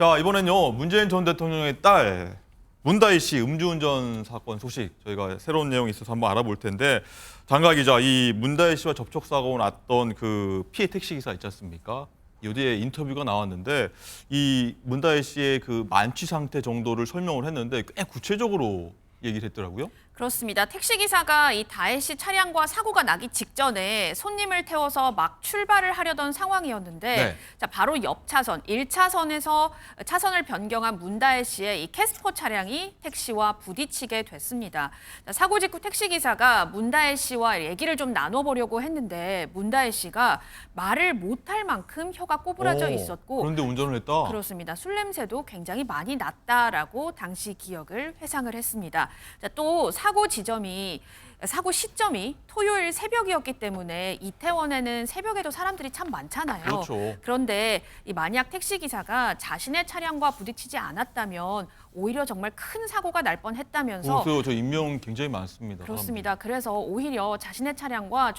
자, 이번엔요, 문재인 전 대통령의 딸 문다희 씨 음주운전 사건 소식 저희가 새로운 내용이 있어서 한번 알아볼 텐데, 장가 기자, 이 문다희 씨와 접촉 사고가 났던 그 피해 택시 기사 있지 않습니까? 여기에 인터뷰가 나왔는데 이 문다희 씨의 그 만취 상태 정도를 설명을 했는데 꽤 구체적으로 얘기를 했더라고요. 그렇습니다. 택시기사가 이 다혜 씨 차량과 사고가 나기 직전에 손님을 태워서 막 출발을 하려던 상황이었는데 네. 자, 바로 옆 차선, 1차선에서 차선을 변경한 문다혜 씨의 이 캐스퍼 차량이 택시와 부딪히게 됐습니다. 자, 사고 직후 택시기사가 문다혜 씨와 얘기를 좀 나눠보려고 했는데 문다혜 씨가 말을 못할 만큼 혀가 꼬부라져 있었고 그런데 운전을 했다. 그렇습니다. 술 냄새도 굉장히 많이 났다라고 당시 기억을 회상을 했습니다. 자, 또 사고 시점이 토요일 새벽이었기 때문에 이태원에는 새벽에도 사람들이 참 많잖아요. 그렇죠. 그런데 이 만약 택시기사가 자신의 차량과 부딪히지 않았다면 오히려 정말 큰 사고가 날 뻔했다면서 그래서 저 인명 굉장히 많습니다. 그렇습니다. 그래서 오히려 자신의 차량과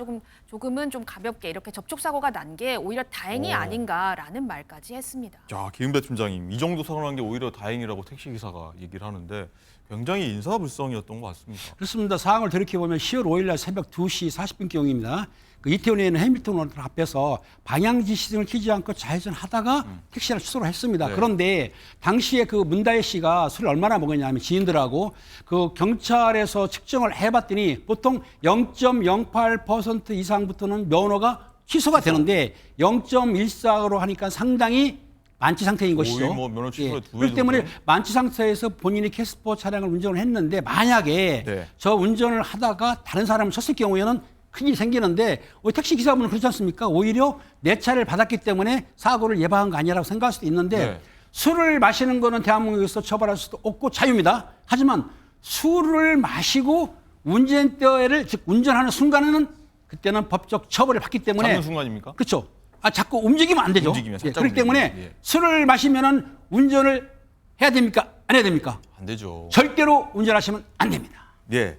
조금은 좀 가볍게 이렇게 접촉사고가 난 게 오히려 다행이 아닌가라는 말까지 했습니다. 자, 김은배 팀장님, 이 정도 사고 난 게 오히려 다행이라고 택시기사가 얘기를 하는데 굉장히 인사불성이었던 것 같습니다. 그렇습니다. 사항을 돌이켜보면 10월 5일 날 새벽 2시 40분경입니다. 그 이태원에 있는 해밀턴 호텔 앞에서 방향지 시등을 켜지 않고 좌회전하다가 택시를 수소를 했습니다. 네. 그런데 당시에 그 문다혜 씨가 술을 얼마나 먹었냐면 지인들하고 그 경찰에서 측정을 해봤더니 보통 0.08% 이상부터는 면허가 취소가 되는데 0.14로 하니까 상당히 만취 상태인 것이죠. 거의 뭐 면허 취소에 두 배 그렇기 때문에 정도? 만취 상태에서 본인이 캐스퍼 차량을 운전을 했는데 만약에 네. 저 운전을 하다가 다른 사람을 쳤을 경우에는 큰일이 생기는데 택시 기사분은 그렇지 않습니까? 오히려 내 차를 받았기 때문에 사고를 예방한 거 아니라고 생각할 수도 있는데 네. 술을 마시는 거는 대한민국에서 처벌할 수도 없고 자유입니다. 하지만 술을 마시고 운전대를 즉 운전하는 순간에는 그때는 법적 처벌을 받기 때문에 잡는 순간입니까? 그렇죠. 자꾸 움직이면 안 되죠. 움직이면, 살짝 그렇기 때문에 움직이면, 예. 술을 마시면은 운전을 해야 됩니까? 안 해야 됩니까? 안 되죠. 절대로 운전하시면 안 됩니다. 예.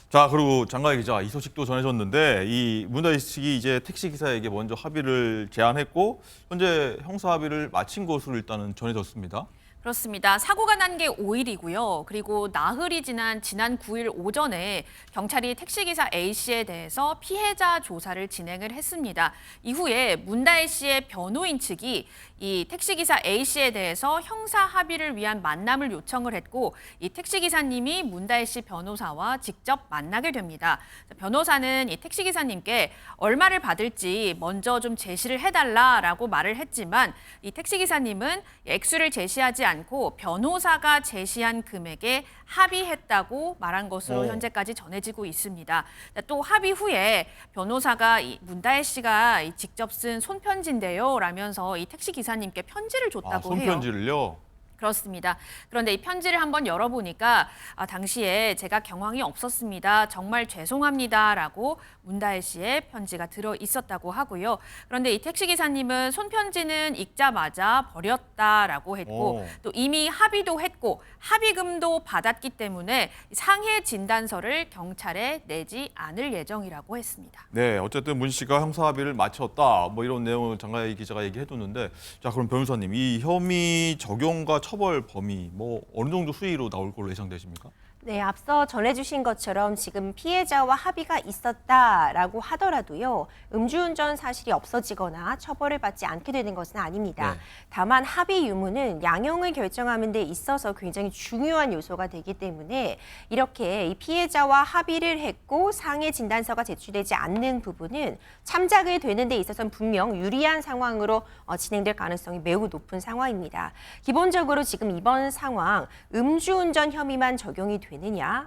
자, 그리고 장가희 기자, 이 소식도 전해졌는데 이 문다희 측이 이제 택시 기사에게 먼저 합의를 제안했고 현재 형사 합의를 마친 것으로 일단은 전해졌습니다. 그렇습니다. 사고가 난 게 5일이고요. 그리고 나흘이 지난 9일 오전에 경찰이 택시기사 A씨에 대해서 피해자 조사를 진행을 했습니다. 이후에 문다혜 씨의 변호인 측이 이 택시기사 A씨에 대해서 형사 합의를 위한 만남을 요청을 했고 이 택시기사님이 문다혜 씨 변호사와 직접 만나게 됩니다. 변호사는 이 택시기사님께 얼마를 받을지 먼저 좀 제시를 해달라라고 말을 했지만 이 택시기사님은 액수를 제시하지 않고 변호사가 제시한 금액에 합의했다고 말한 것으로 현재까지 전해지고 있습니다. 또 합의 후에 변호사가 이 문다혜 씨가 직접 쓴 손편지인데요 라면서 이 택시기사님께 편지를 줬다고 해요. 손편지를요? 그렇습니다. 그런데 이 편지를 한번 열어보니까 당시에 제가 경황이 없었습니다. 정말 죄송합니다라고 문다혜 씨의 편지가 들어 있었다고 하고요. 그런데 이 택시기사님은 손편지는 읽자마자 버렸다라고 했고 또 이미 합의도 했고 합의금도 받았기 때문에 상해 진단서를 경찰에 내지 않을 예정이라고 했습니다. 네, 어쨌든 문 씨가 형사 합의를 마쳤다. 뭐 이런 내용을 장가희 기자가 얘기해뒀는데, 자, 그럼 변호사님, 이 혐의 적용과 처벌 범위 뭐 어느 정도 수위로 나올 걸로 예상되십니까? 네, 앞서 전해주신 것처럼 지금 피해자와 합의가 있었다라고 하더라도요, 음주운전 사실이 없어지거나 처벌을 받지 않게 되는 것은 아닙니다. 네. 다만 합의 유무는 양형을 결정하는 데 있어서 굉장히 중요한 요소가 되기 때문에 이렇게 이 피해자와 합의를 했고 상해 진단서가 제출되지 않는 부분은 참작을 되는 데 있어서는 분명 유리한 상황으로 진행될 가능성이 매우 높은 상황입니다. 기본적으로 지금 이번 상황 음주운전 혐의만 적용이 되느냐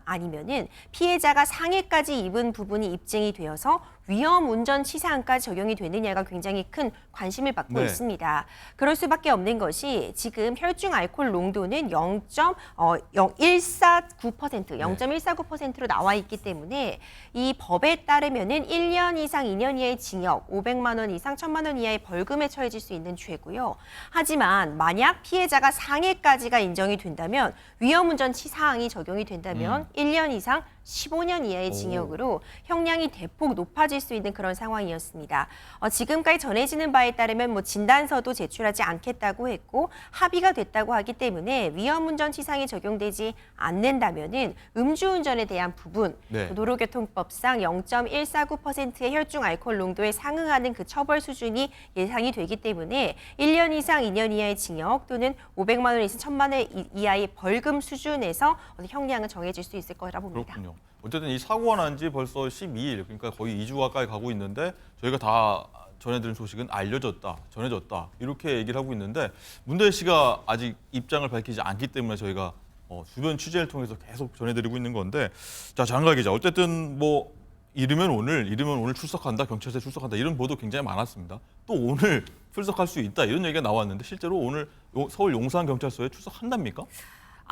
아니면은 피해자가 상해까지 입은 부분이 입증이 되어서 위험 운전 치사한까지 적용이 되느냐가 굉장히 큰 관심을 받고 네. 있습니다. 그럴 수밖에 없는 것이 지금 혈중 알코올 농도는 0.149%로 나와 있기 때문에 이 법에 따르면은 1년 이상 2년 이하의 징역, 500만 원 이상 1,000만 원 이하의 벌금에 처해질 수 있는 죄고요. 하지만 만약 피해자가 상해까지가 인정이 된다면 위험 운전 치사항이 적용이 된다면 1년 이상 15년 이하의 오. 징역으로 형량이 대폭 높아질 수 있는 그런 상황이었습니다. 지금까지 전해지는 바에 따르면 뭐 진단서도 제출하지 않겠다고 했고 합의가 됐다고 하기 때문에 위험운전치상이 적용되지 않는다면은 음주운전에 대한 부분, 네. 도로교통법상 0.149%의 혈중 알코올 농도에 상응하는 그 처벌 수준이 예상이 되기 때문에 1년 이상 2년 이하의 징역 또는 500만 원 이상 1000만 원 이하의 벌금 수준에서 형량은 정해질 수 있을 거라 봅니다. 그렇군요. 어쨌든 이 사고가 난 지 벌써 12일, 그러니까 거의 2주 가까이 가고 있는데 저희가 다 전해드린 소식은 알려졌다, 전해졌다 이렇게 얘기를 하고 있는데 문다혜 씨가 아직 입장을 밝히지 않기 때문에 저희가 주변 취재를 통해서 계속 전해드리고 있는 건데, 자 장가 기자, 어쨌든 뭐 이르면 오늘 출석한다, 경찰서에 출석한다 이런 보도 굉장히 많았습니다. 또 오늘 출석할 수 있다 이런 얘기가 나왔는데 실제로 오늘 서울 용산경찰서에 출석한답니까?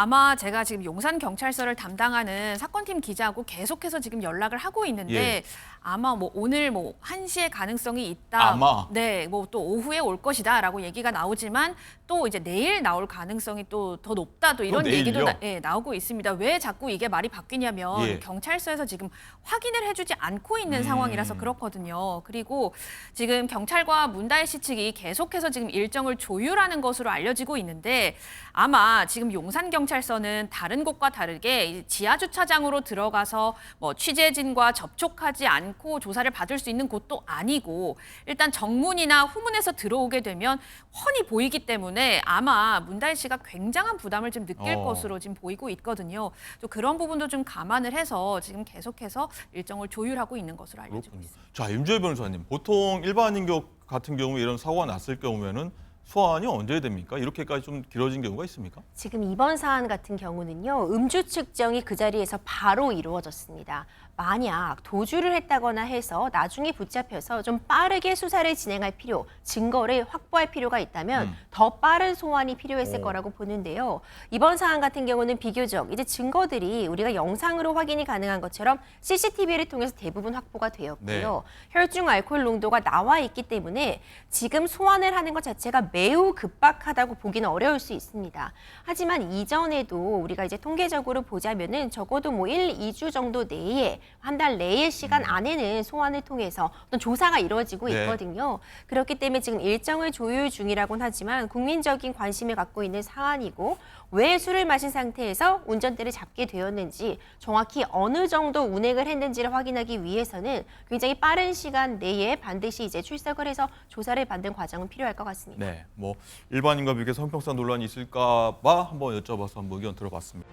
아마 제가 지금 용산경찰서를 담당하는 사건팀 기자하고 계속해서 지금 연락을 하고 있는데 예. 아마 뭐 오늘 뭐 1시에 가능성이 있다. 아마. 네, 뭐 또 오후에 올 것이다라고 얘기가 나오지만 또 이제 내일 나올 가능성이 또 더 높다 또 이런 얘기도 내일요? 나오고 있습니다. 왜 자꾸 이게 말이 바뀌냐면 예. 경찰서에서 지금 확인을 해주지 않고 있는 상황이라서 그렇거든요. 그리고 지금 경찰과 문다혜 씨 측이 계속해서 지금 일정을 조율하는 것으로 알려지고 있는데 아마 지금 용산경찰서는 다른 곳과 다르게 이제 지하 주차장으로 들어가서 뭐 취재진과 접촉하지 않고 조사를 받을 수 있는 곳도 아니고 일단 정문이나 후문에서 들어오게 되면 훤히 보이기 때문에 아마 문다혜 씨가 굉장한 부담을 좀 느낄 것으로 지금 보이고 있거든요. 또 그런 부분도 좀 감안을 해서 지금 계속해서 일정을 조율하고 있는 것으로 알려지고 그렇군요. 있습니다. 자, 임주혜 변호사님, 보통 일반인 같은 경우에 이런 사고가 났을 경우에는 소환이 언제 됩니까? 이렇게까지 좀 길어진 경우가 있습니까? 지금 이번 사안 같은 경우는요, 음주 측정이 그 자리에서 바로 이루어졌습니다. 만약 도주를 했다거나 해서 나중에 붙잡혀서 좀 빠르게 수사를 진행할 필요, 증거를 확보할 필요가 있다면 더 빠른 소환이 필요했을 거라고 보는데요. 이번 사안 같은 경우는 비교적 이제 증거들이 우리가 영상으로 확인이 가능한 것처럼 CCTV를 통해서 대부분 확보가 되었고요. 혈중 알코올 농도가 나와 있기 때문에 지금 소환을 하는 것 자체가 매우 급박하다고 보기는 어려울 수 있습니다. 하지만 이전에도 우리가 이제 통계적으로 보자면은 적어도 뭐 1, 2주 정도 내에 한 달 내의 시간 안에는 소환을 통해서 어떤 조사가 이루어지고 네. 있거든요. 그렇기 때문에 지금 일정을 조율 중이라고는 하지만 국민적인 관심을 갖고 있는 사안이고 왜 술을 마신 상태에서 운전대를 잡게 되었는지 정확히 어느 정도 운행을 했는지를 확인하기 위해서는 굉장히 빠른 시간 내에 반드시 이제 출석을 해서 조사를 받는 과정은 필요할 것 같습니다. 네, 뭐 일반인과 비교해서 형평성 논란이 있을까 봐 한번 여쭤봐서 한번 의견 들어봤습니다.